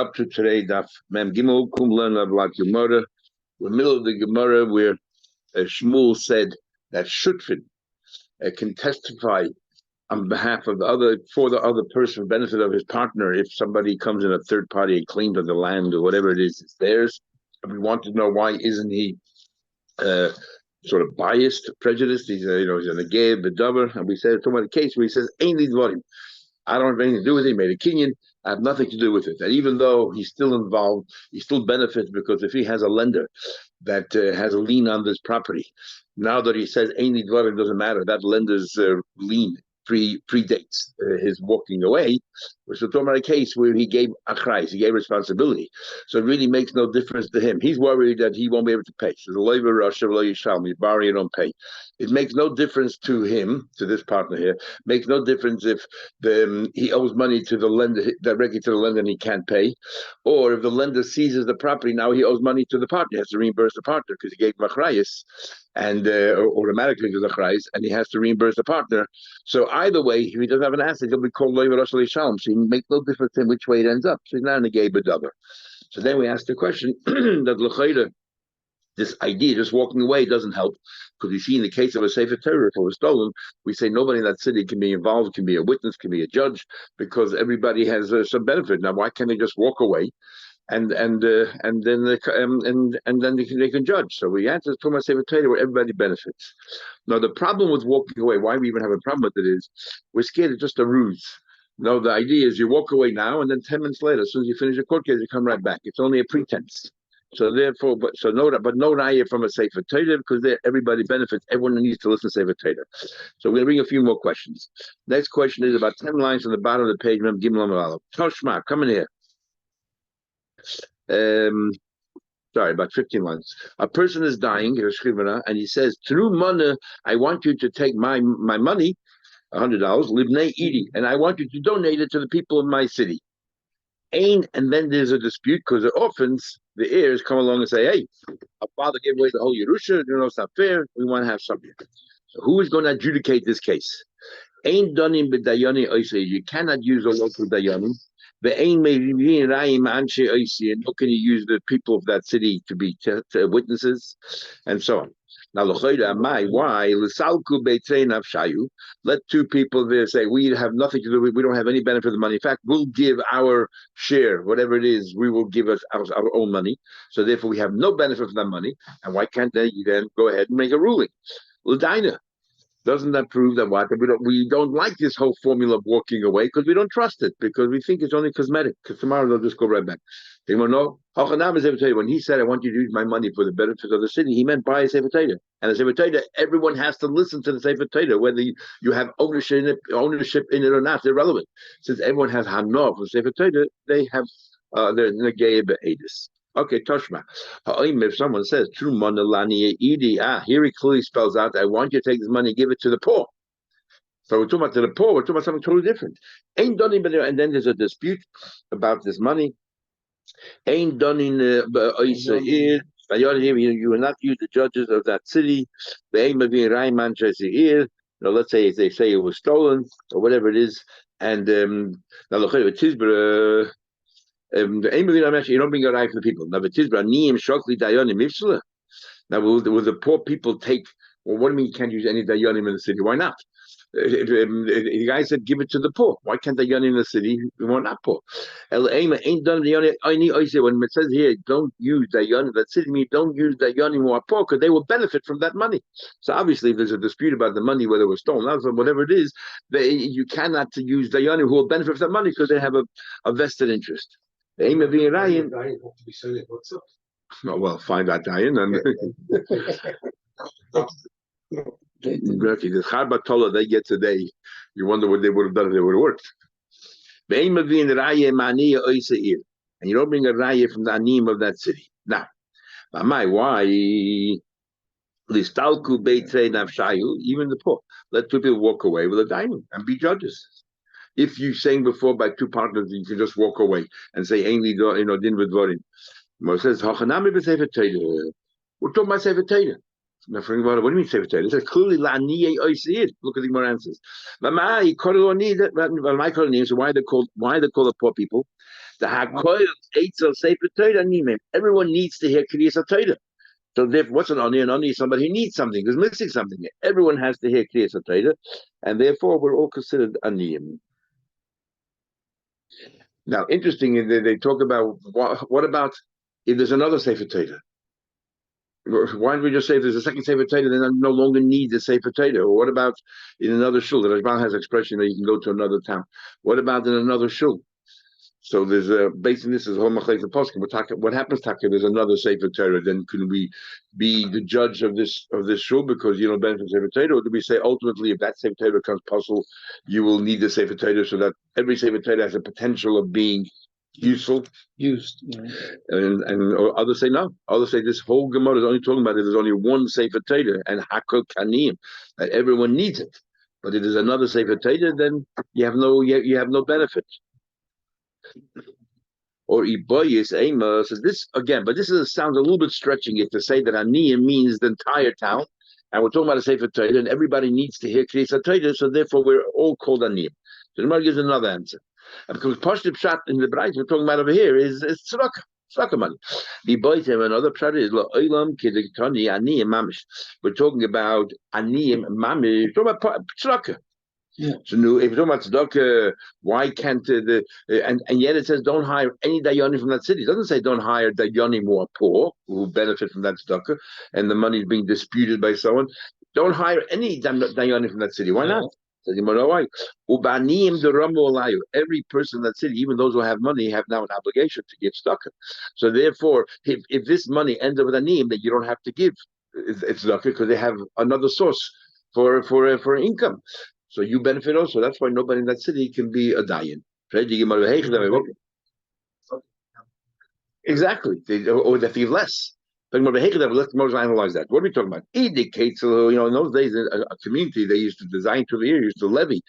Up to today, Daf Mem Gimel Kum learn about Gemara. We're in the middle of the Gemara where Shmuel said that Shutfin can testify on behalf of the other, for the other person, benefit of his partner, if somebody comes in a third party and claims on the land or whatever it is, it's theirs. And we want to know why isn't he sort of biased, prejudiced? He's he's a negay, bedover, and we said talking about the case where he says, "Ain't these volume? I don't have anything to do with it. He made a kinyan. I have nothing to do with it." And even though he's still involved, he still benefits because if he has a lender that has a lien on this property, now that he says any dvarim doesn't matter, that lender's lien predates his walking away. We're still talking about a case where he gave achrais, he gave responsibility. So it really makes no difference to him. He's worried that he won't be able to pay. So the labor Russia, borrow, you don't pay. It makes no difference to him, to this partner here. Makes no difference if he owes money to the lender, directly to the lender, and he can't pay, or if the lender seizes the property, now he owes money to the partner. He has to reimburse the partner because he gave him achrayus, and automatically to the achrayus, and he has to reimburse the partner. So either way, if he doesn't have an asset, he'll be called labor Russia Shalom. So he makes no difference in which way it ends up. So he's not in the gay bedover. So then we ask the question that l'chayda, this idea, just walking away, doesn't help, because we see in the case of a sefer Torah, if it was stolen, we say nobody in that city can be involved, can be a witness, can be a judge, because everybody has some benefit. Now, why can't they just walk away, and then they can judge? So we answer to my sefer Torah where everybody benefits. Now, the problem with walking away, why we even have a problem with it, is we're scared it's just a ruse. No, the idea is you walk away now, and then 10 minutes later, as soon as you finish your court case, you come right back. It's only a pretense. So therefore, but no raya from a sefer Torah, because everybody benefits. Everyone needs to listen to sefer Torah. So we're going to bring a few more questions. Next question is about 10 lines on the bottom of the page. Toshma, come in here. Sorry, about 15 lines. A person is dying, and he says, "Through money, I want you to take my money, $100, libnei idi, and I want you to donate it to the people of my city." And then there's a dispute because the orphans, the heirs, come along and say, "Hey, our father gave away the whole Yerusha. It's not fair. We want to have something." So who is going to adjudicate this case? Ain't done in b'dayani oisei. You cannot use a local dayani. The ain meivin ra'im anshe oisei. And how can you use the people of that city to be witnesses, and so on? Now, why? Let two people there say, "We have nothing to do with, we don't have any benefit of the money. In fact, we'll give our share, whatever it is, we will give us our own money. So therefore, we have no benefit from that money." And why can't they then go ahead and make a ruling? L'daina. Doesn't that prove that what we don't like this whole formula of walking away because we don't trust it, because we think it's only cosmetic, because tomorrow they'll just go right back. They won't know. When he said, "I want you to use my money for the benefit of the city," he meant buy a sefer Torah. And a sefer Torah, everyone has to listen to the sefer Torah, whether you have ownership in it or not. They're irrelevant. Since everyone has hanof for sefer Torah, they have their negay be'edis. Okay, Toshma. If someone says, "True monalani idi," here he clearly spells out, "I want you to take this money and give it to the poor." So we're talking about to the poor, we're talking about something totally different. Ain't done in, and then there's a dispute about this money. Ain't done in you will not use the judges of that city. The aim of being Raiman Chesir, let's say they say it was stolen or whatever it is, and now the aim of it, you don't bring a right for the people. Now, now will the poor people take? Well, what do you mean you can't use any dayanim in the city? Why not? The guy said, "Give it to the poor." Why can't dayanim in the city? We want not poor. When it says here, "Don't use dayanim in that city," means don't use dayanim who are poor, because they will benefit from that money. So obviously, if there's a dispute about the money, whether it was stolen, whatever it is, you cannot use dayanim who will benefit from that money because they have a vested interest. The aim of being Ryan. Oh, well, find that Ryan and the Charbatola they get today. You wonder what they would have done if they would have worked. The aim of being Raya Mania Oisair. And you don't bring a Raya from the Anim of that city. Now, why? Listalku Beitre Navshayu, even the poor. Let two people walk away with a diamond and be judges. If you're saying before by two partners, you can just walk away and say, "Ainli din v'dvarim." It says, "Hachanami b'sefer Torah." We're talking about sefer Torah. Now, what do you mean sefer Torah? It says clearly la'niyei oisir. Look at the more answers. So why are they called the poor people? The hakoil eitzel sefer Torah nimim. Everyone needs to hear Kriyas Torah. So therefore, what's an ani? An ani is somebody who needs something, who's missing something. Everyone has to hear Kriyas Torah, and therefore we're all considered aniyim. Now, interesting, they talk about what about if there's another sefer Torah? Why don't we just say if there's a second Sefer Torah, then I no longer need the Sefer Torah? Or what about in another shul? The Rashban has expression that you can go to another town. What about in another shul? So there's based on this is whole machlekes poskim. We're talking. What happens, Taka? There's another Sefer Torah. Then can we be the judge of this shul because you don't benefit from Sefer Torah, or do we say ultimately if that Sefer Torah becomes possible, you will need the Sefer Torah so that every Sefer Torah has a potential of being used. Yeah. And or others say no. Others say this whole Gemara is only talking about it. There's only one Sefer Torah and Hakol Kanim that everyone needs it. But if there's another Sefer Torah, then you have no benefit. Or Iboyis Ema says this again, but sounds a little bit stretching it to say that Aniyim means the entire town, and we're talking about a Sefer Torah, and everybody needs to hear Kriyas Torah, so therefore we're all called Aniyim. So the Gemara gives another answer. And because Pashtim Pshat in the Brayt we're talking about over here is tzedakah money. The Iboyis another Pshat is Lo Olam Kidikani Aniyim Mamish. We're talking about Aniyim Mamish. We're talking about tzedakah. Yeah. So if you're talking about tzedakah, why can't and yet it says don't hire any dayanim from that city. It doesn't say don't hire dayanim who are poor who benefit from that tzedakah and the money is being disputed by someone. Don't hire any dayanim from that city. Why not? Says why? Every person in that city, even those who have money, have now an obligation to give tzedakah. So therefore, if this money ends up with aniyim, then you don't have to give it's tzedakah because they have another source for income. So you benefit also. That's why nobody in that city can be a dayan. Exactly. Or they feel less. Let's analyze that. What are we talking about? Indicates, in those days, a community they used to design to the year, used to levy.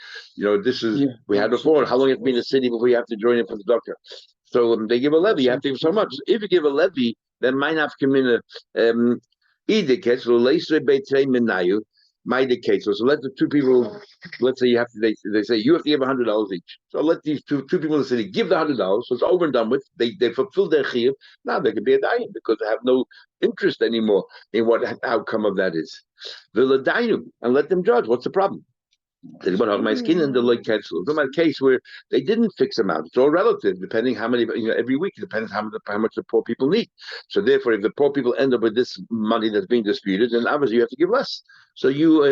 This is we had before. How long you have to be in the city before you have to join in for the doctor? So they give a levy. You have to give so much. If you give a levy, then might have come in indicates my decade. So let the two people, let's say they say you have to give $100 each. So let these two people in the city give the $100. So it's over and done with. They fulfill their chiyuv. Now they can be a dayan because they have no interest anymore in what outcome of that is. And let them judge. What's the problem? My skin in the case where they didn't fix them out. It's all relative, depending how many. Every week it depends how much the poor people need. So therefore, if the poor people end up with this money that's being disputed, then obviously you have to give less. So you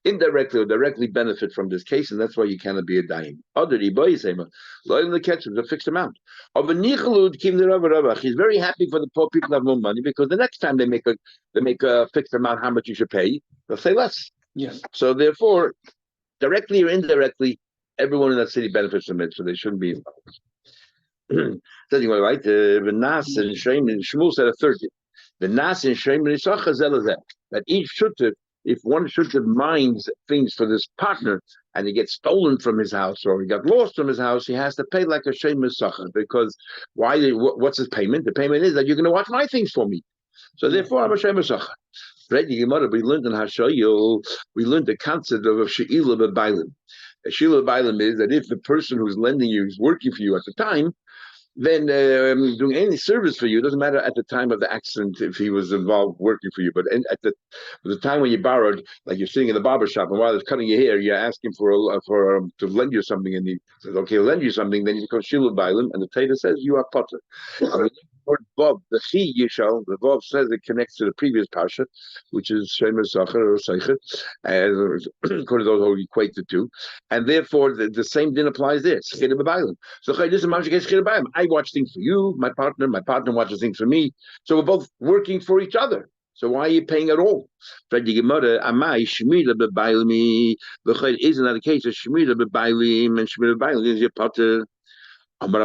indirectly or directly benefit from this case, and that's why you cannot be a dying. Other the catch a fixed amount. He's very happy for the poor people to have more money because the next time they make a fixed amount how much you should pay, they'll say less. Yes. So therefore, directly or indirectly, everyone in that city benefits from it, so they shouldn't be involved. Right? V'nas and Shmuel said a third thing. V'nas and that each shuttev, if one shuttev minds things for this partner and he gets stolen from his house or he got lost from his house, he has to pay like a shem misachar because why? What's his payment? The payment is that you're going to watch my things for me. So therefore, I'm a shem misachar. We learned in Hashayo, we learned the concept of She'ilah B'Bailim. She'ilah B'Bailim is that if the person who's lending you is working for you at the time, then doing any service for you, it doesn't matter at the time of the accident if he was involved working for you, but at the time when you borrowed, like you're sitting in the barber shop and while he's cutting your hair, you're asking to lend you something, and he says, okay, I'll lend you something, then you become She'ilah B'Bailim, and the Torah says you are potter. Vav, the Chi Yishal, the Vav says it connects to the previous Parsha, which is Shemer Sacher or Seichet, according to those who equate the two. And therefore, the same din applies there. Scheda B'Bailim. So, this is Scheda B'Bailim. I watch things for you, my partner watches things for me. So, we're both working for each other. So, why are you paying at all? Isn't that the case of Shmira B'Bailim and Shmira B'Bailim is your partner? We're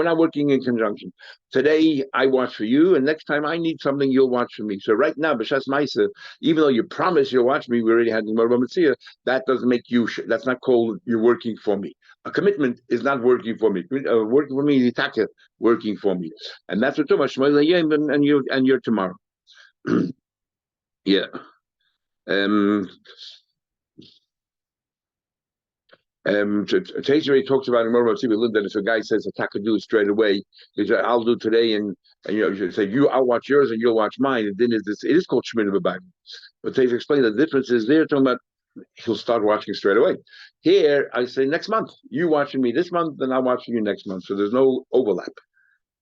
not working in conjunction. Today I watch for you, and next time I need something, you'll watch for me. So right now, B'Shas Maisa, even though you promise you'll watch me, we already had the Gemara Mitzvah, that doesn't make you. That's not called you're working for me. A commitment is not working for me. Working for me is taka working for me, and that's what Thomas and you're tomorrow. Yeah. Tejeri talks about in Mormon that if a guy says I can do it straight away, he said I'll do today, and you should say I'll watch yours and you'll watch mine, and then it is called Shemitah B'Bayim. But Tejeri explained the difference is they're talking about he'll start watching straight away. Here I say next month, you watching me this month, then I'm watching you next month. So there's no overlap.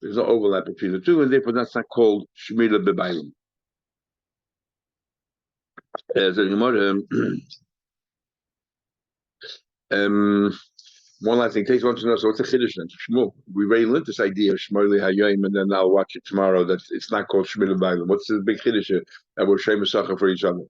There's no overlap between the two, and therefore that's not called Shemitah B'Bayim. One last thing, Takes wants to know. So what's a chiddush then? Shmuel. We already learned this idea of Shmoili Hayyim, and then I'll watch it tomorrow. That it's not called Shemitah B'Bayim. What's the big chiddush that we're Shemus Sacha for each other?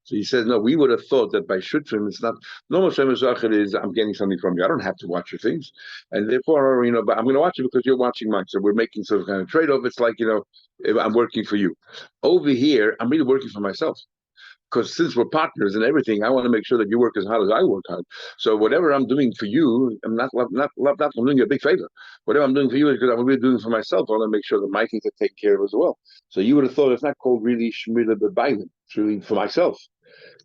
So he says, no, we would have thought that by Shutrim, it's not, normal Shemus Sacha is, I'm getting something from you. I don't have to watch your things. And therefore, but I'm going to watch it because you're watching mine. So we're making some kind of trade-off. It's like, if I'm working for you. Over here, I'm really working for myself. Because since we're partners and everything, I want to make sure that you work as hard as I work hard. So whatever I'm doing for you, I'm not I'm doing you a big favor. Whatever I'm doing for you is because I'm really doing it for myself. I want to make sure that my things are taken care of as well. So you would have thought it's not called really Shemitah B'Bayim. It's really for myself.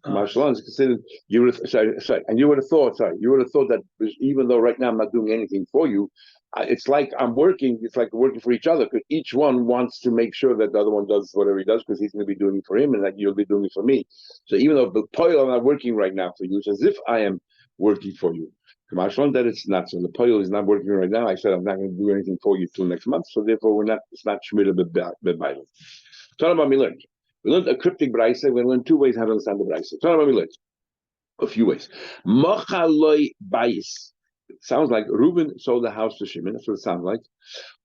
Marshal is considered. You would have thought that even though right now I'm not doing anything for you, it's like I'm working. It's like working for each other because each one wants to make sure that the other one does whatever he does because he's going to be doing it for him and that you'll be doing it for me. So even though the poil I'm not working right now for you, it's as if I am working for you. Marshal, that it's not so. The poil is not working right now. I said I'm not going to do anything for you till next month. So therefore, we're not. It's not Shemitah B'Bayim. Talk about me learned. We learned a cryptic brayse. We learned two ways how to understand the brayse. Talk about me learned a few ways. Mochaloi bayis. It sounds like Reuben sold the house to Shimon. That's what it sounds like.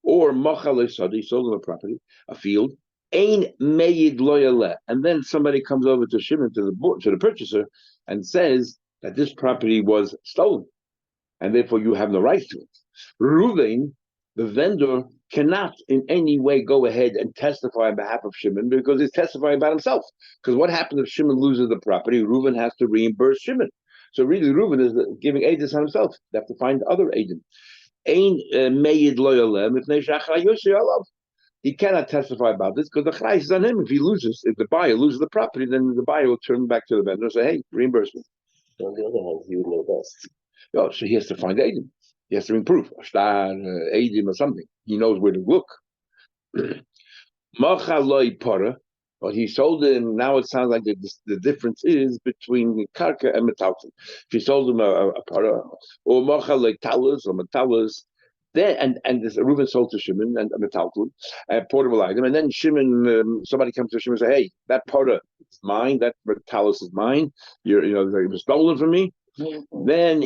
Or Mochaloi sadi, he sold him a property, a field. Ein meyid loyale. And then somebody comes over to Shimon, to the purchaser, and says that this property was stolen, and therefore you have no right to it. Reuben, the vendor, cannot in any way go ahead and testify on behalf of Shimon because he's testifying about himself. Because what happens if Shimon loses the property? Reuben has to reimburse Shimon. So really, Reuben is giving aidus on himself. They have to find other aidim. He cannot testify about this because the chayis is on him. If the buyer loses the property, then the buyer will turn back to the vendor and say, "Hey, reimburse me." On the other hand, he would know best. So he has to find aidim. He has to improve a star, aidim or something. He knows where to look. Machaloi para. But he sold him. Now it sounds like the difference is between karka and metalton. If he sold him a para or machaloi talus or metalus, then and this Reuben sold to Shimon and metalton, a portable item, and then Shimon, somebody comes to Shimon and say, "Hey, that para is mine. That metalus is mine. It was stolen from me." Then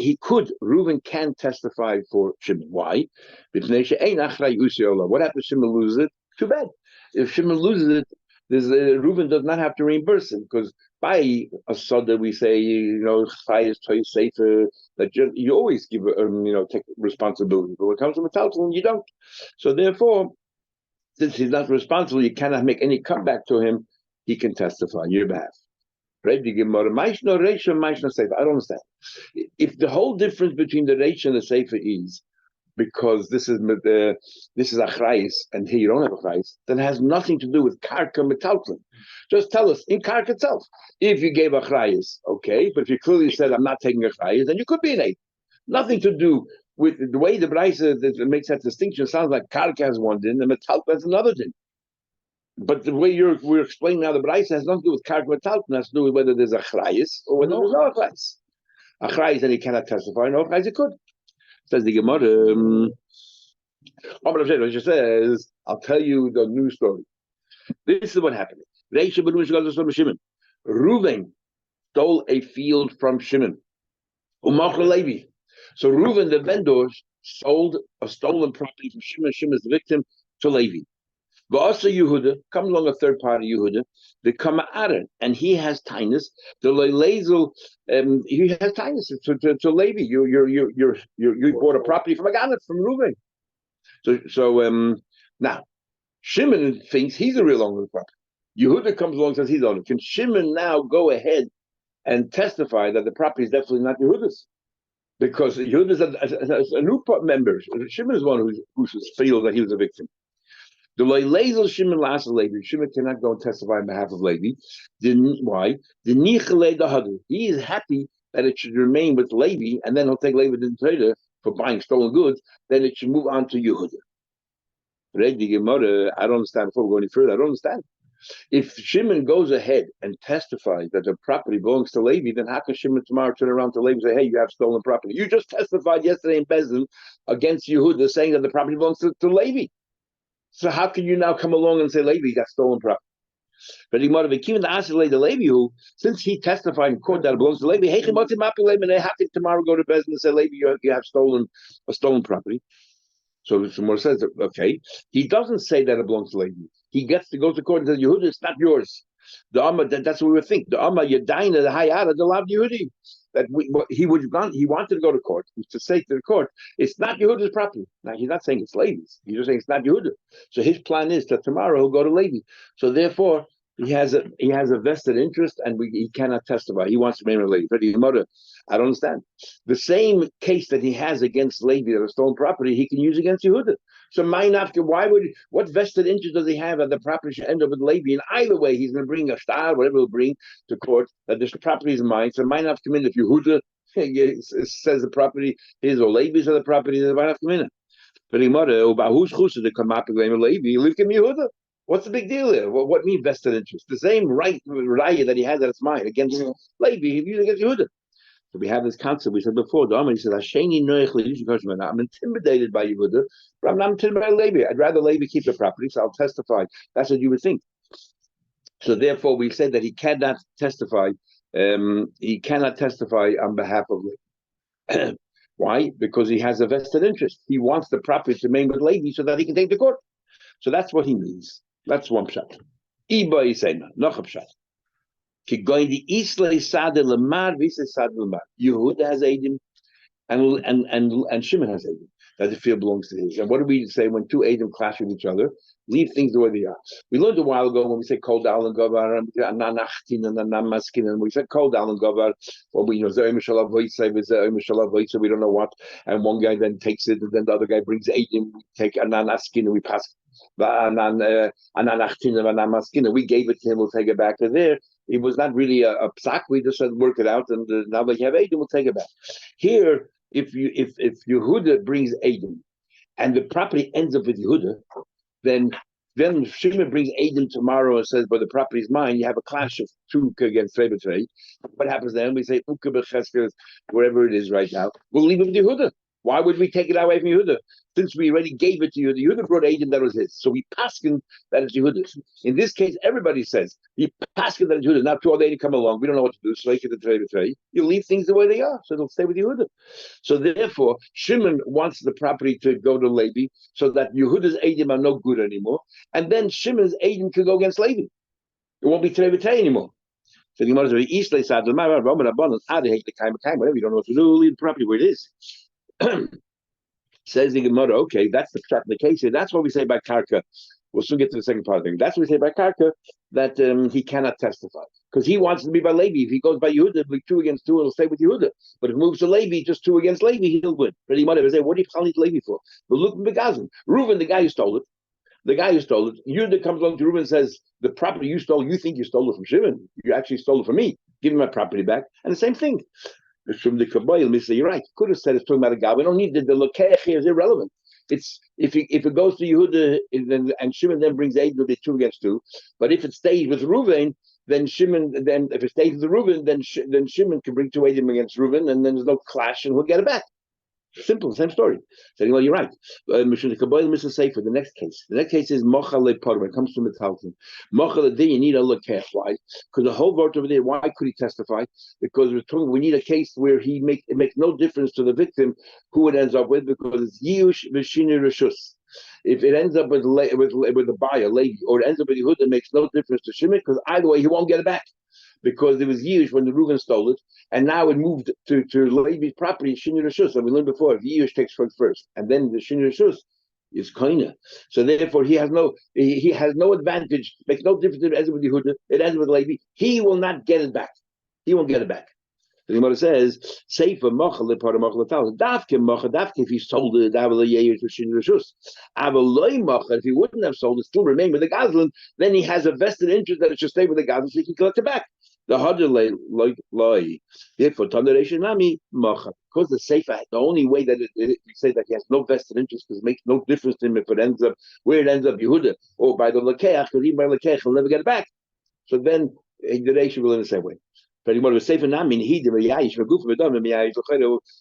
Reuben can testify for Shimon. Why? What happens if Shimon loses it? Too bad. If Shimon loses it, Reuben does not have to reimburse him because by a soda we say, chayes toy safer that you always give, take responsibility. But when it comes to metalton, you don't. So therefore, since he's not responsible, you cannot make any comeback to him. He can testify on your behalf. I don't understand. If the whole difference between the Reish and the Sefer is because this is achrayis and here you don't have achrayis, then it has nothing to do with karka metalton. Just tell us in karka itself. If you gave achrayis, okay, but if you clearly said I'm not taking achrayis, then you could be an eight. Nothing to do with the way the brayse that makes that distinction. Sounds like karka has one din and metalton has another din. But the way we're explaining now the brayse has nothing to do with karka metalton. It has to do with whether there's achrayis or whether there's no achrayis. Achrayis, then he cannot testify. No achrayis, he could. Says the Gemara, says, I'll tell you the new story. This is what happened. Reuven stole a field from Shimon. So Reuven, the vendor, sold a stolen property from Shimon. Shimon's the victim to Levi. V'asa Yehuda, comes along a third party Yehuda, the Kama'ara, and he has tinus. The Leilazel, he has tinus to Levi. You bought a property from a Ganef, from Reuven. So now Shimon thinks he's the real owner of the property. Yehuda comes along and says he's the owner. Can Shimon now go ahead and testify that the property is definitely not Yehuda's? Because Yehuda's a new member. Shimon is one who feels that he was a victim. The Leilazel Shimon last Levi. Shimon cannot go and testify on behalf of Levi. Why? The Nichele the Hadu. He is happy that it should remain with Levi, and then he'll take Levi to the trader for buying stolen goods, then it should move on to Yehuda. I don't understand. Before we go any further, I don't understand. If Shimon goes ahead and testifies that the property belongs to Levi, then how can Shimon tomorrow turn around to Levi and say, hey, you have stolen property? You just testified yesterday in Bezin against Yehuda saying that the property belongs to Levi. So how can you now come along and say Levi got stolen property? But he might have given the answer to Levi, who, since he testified in court that it belongs to Levi, hey, they have to tomorrow go to Bezin and say, Levi, you have stolen property. So Shmuel says, okay, he doesn't say that it belongs to Levi. He gets to go to court and says, Yehuda, it's not yours. The Amma, that's what we would think. The Amma Yadaina, the Hayada, the Lav Yehudi. That he wanted to go to court to say to the court, it's not Yehuda's property. Now he's not saying it's Levi's. He's just saying it's not Yehuda. So his plan is that tomorrow he'll go to Levi. So therefore, he has a vested interest, and he cannot testify. He wants to remain with Levi. But his mother, I don't understand. The same case that he has against Levi that is stolen property, he can use against Yehuda. So what vested interest does he have that the property should end up with Levi? And either way, he's going to bring a star, whatever he'll bring to court, that this property is mine. So might not come in if Yehuda says the property is or Levi's or the property, it might not come in. But he mother, about who's chusa to come up and blame Levi, leave him Yehuda. What's the big deal here? What means vested interest? The same raya that he has that it's mine against Levi, he used against Yehuda. So we have this concept we said before. The Amar said, I'm intimidated by Yehuda, but I'm not intimidated by Levi. I'd rather Levi keep the property, so I'll testify. That's what you would think. So therefore, we said that he cannot testify. He cannot testify on behalf of Levi. Why? Because he has a vested interest. He wants the property to remain with Levi so that he can take the court. So that's what he means. That's one pshat. Iba isema, noch a pshat. Yehuda has Eidim, and Shimon has Eidim. That the field belongs to his. And what do we say when two Eidim clash with each other? Leave things the way they are. We learned a while ago when we say Kol Dal and Govar and Nanachtin and Namaskin, and we said Kol Dal and Govar, or we Zayim we don't know what, and one guy then takes it, and then the other guy brings Eidim, we take Ananaskin and we pass Ananachtin and Namaskin, and we gave it to him, we'll take it back to there. It was not really a psak. We just said work it out, and now that you have Eidim, we'll take it back. Here, if Yehuda brings Eidim, and the property ends up with Yehuda, then Shimon brings Eidim tomorrow and says, "But the property is mine." You have a clash of two against Rebbetzrei. What happens then? We say wherever it is right now, we'll leave it with Yehuda. Why would we take it away from Yehuda? Since we already gave it to Yehuda, Yehuda brought Eidim that was his. So we paskin that it's Yehuda's. In this case, everybody says, you paskin that it's Yehuda. Now two other Eidim come along. We don't know what to do. So you leave things the way they are. So it'll stay with Yehuda. So therefore, Shimon wants the property to go to Levi so that Yehuda's Eidim are no good anymore. And then Shimon's Eidim could go against Levi. It won't be Trei anymore. So the Gemara says, whatever, you don't know what to do, leave the property where it is. Says the Gemara, okay, that's the case here. That's what we say by Karka. We'll soon get to the second part of the thing. That's what we say by Karka, that he cannot testify. Because he wants to be by Levi. If he goes by Yehuda, it'll be 2 against 2, it'll stay with Yehuda. But if it moves to Levi, just 2 against Levi, he'll win. But he might have said, what do you call Levi for? But look at Begazin. Reuven, the guy who stole it, Yehuda comes along to Reuven and says, the property you stole, you think you stole it from Shimon. You actually stole it from me. Give me my property back. And the same thing. From the Kabbalah, you're right. Could have said it's talking about a guy. We don't need the Lokech here is irrelevant. It's if it goes to Yehuda and Shimon then brings 8, it'll be 2 against 2. But if it stays with Reuven, then if it stays with Reuven, then Shimon can bring 2 Eidim against Reuven, and then there's no clash, and we'll get it back. Simple, same story. Saying, well, you're right. The next case. The next case is Mocha Le Par. When it comes to Metalton. Mocha Le you need a look at why. Because the whole vote over there, why could he testify? Because we need a case where it makes no difference to the victim who it ends up with, because it's Yush Vishini Rishus. If it ends up with the buyer, lady, or it ends up with Yehuda, it makes no difference to Shimon, because either way, he won't get it back. Because it was Yush when the Reuven stole it, and now it moved to Levi's property, Shini Rishus. And we learned before, if Yush takes first, and then the Shini Rishus is Koina. So therefore, he has no advantage. Makes no difference if it ends with Yehuda, it ends with Levi. He will not get it back. He won't get it back. The Gemara says, "Seifa mocha lepara mocha letal davke mocha davke." If he sold it, davle yeir to Shini Rishus. Avaloi mocha. If he wouldn't have sold it, still remain with the Gazlan, then he has a vested interest that it should stay with the Gazlan, so he can collect it back. The hundred like lie. Therefore, Tandaration Nami Macha. Because the Sefer, the only way that we say that he has no vested interest because it makes no difference to him if it ends up where it ends up Yehuda or by the Lakeach, or even by Lakeach, he'll never get it back. So then the nation will in the same way. But what was Sefer Nami, he did Yayish,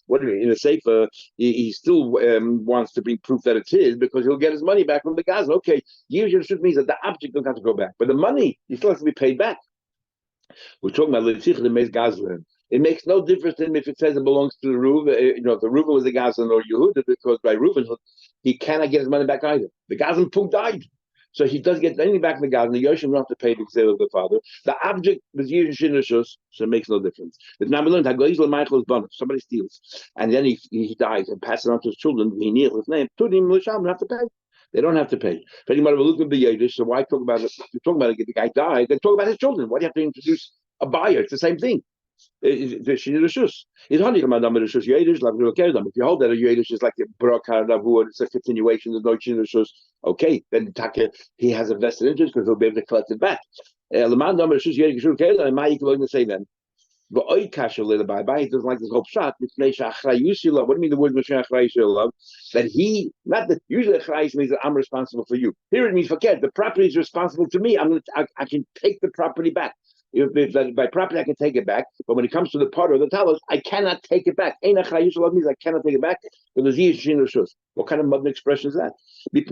what do you mean? In a Sefer, he still wants to bring proof that it's his because he'll get his money back from the Gaza. Okay, Yehuda means that the object doesn't have to go back, but the money he still has to be paid back. We're talking about Letzich the Meis Gazlan. It makes no difference to him if it says it belongs to the Reuven. If the Reuven was the Gazlan or Yehuda, because by Reuven he cannot get his money back either. The Gazlan Punk died, so he doesn't get anything back from the Gazlan. The Yoshim don't have to pay the sale of the father. The object was Yishin Rishus, so it makes no difference. But now we learned somebody steals, and then he dies and passes it on to his children. He kneels his name. To him, don't have to pay. They don't have to pay. If anybody will look at the Yiddish, so why talk about it? If you're talking about it, the guy died, then talk about his children. Why do you have to introduce a buyer? It's the same thing. It's honey Yiddish, like if you hold that a Yiddish is like a Barak, it's a continuation, there's no Shinishus, okay, then he has a vested interest because he'll be able to collect it back. The same then. But he doesn't like this whole shot. What do you mean the word that he, not that usually achrayus means that I'm responsible for you. Here it means forget the property is responsible to me. I can take the property back. If by property I can take it back, but when it comes to the part or the talos, I cannot take it back. Ein achrayus means I cannot take it back. What kind of modern expression is that? The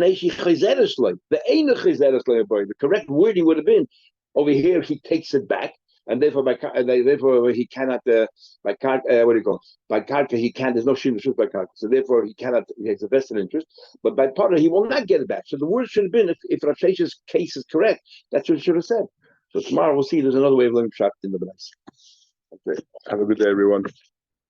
correct wording would have been over here. He takes it back. And therefore, therefore he cannot. What do you call? By karka, he can't. There's no shin by karka, so therefore he cannot. He has a vested interest. But by partner, he will not get it back. So the word should have been, if Rav Shesha's case is correct, that's what it should have said. So tomorrow we'll see. There's another way of learning pshat in the Braisa. Okay. Have a good day, everyone.